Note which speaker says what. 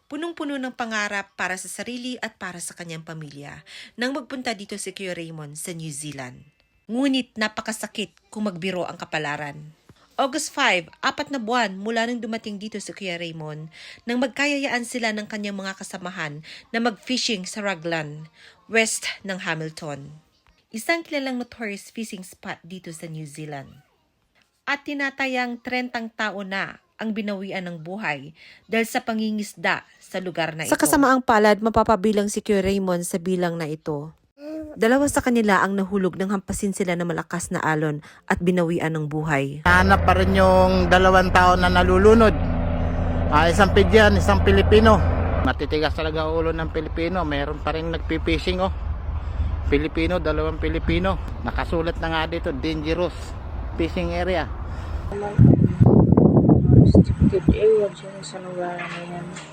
Speaker 1: Punong-puno ng pangarap para sa sarili at para sa kanyang pamilya nang magpunta dito si Kuya Raymond sa New Zealand. Ngunit napakasakit kung magbiro ang kapalaran. August 5, 4 na buwan mula nang dumating dito si Kuya Raymond nang magkayayaan sila ng kanyang mga kasamahan na mag-fishing sa Raglan, west ng Hamilton. Isang kilalang notorious fishing spot dito sa New Zealand. At tinatayang 30 taon na ang binawian ng buhay dahil sa pangingisda sa lugar na ito. Sa kasamaang palad, mapapabilang si Kuya Raymond sa bilang na ito. 2 sa kanila ang nahulog nang hampasin sila ng malakas na alon at binawian ng buhay.
Speaker 2: Nahanap pa rin yung 2 tao na nalulunod. Isang Pidyan, isang Pilipino. Matitigas talaga ulo ng Pilipino. Mayroon pa rin nagpipishing Pilipino, 2 Pilipino. Nakasulat na nga dito, dangerous fishing area.
Speaker 3: Restricted area dyan sa lugar na yan.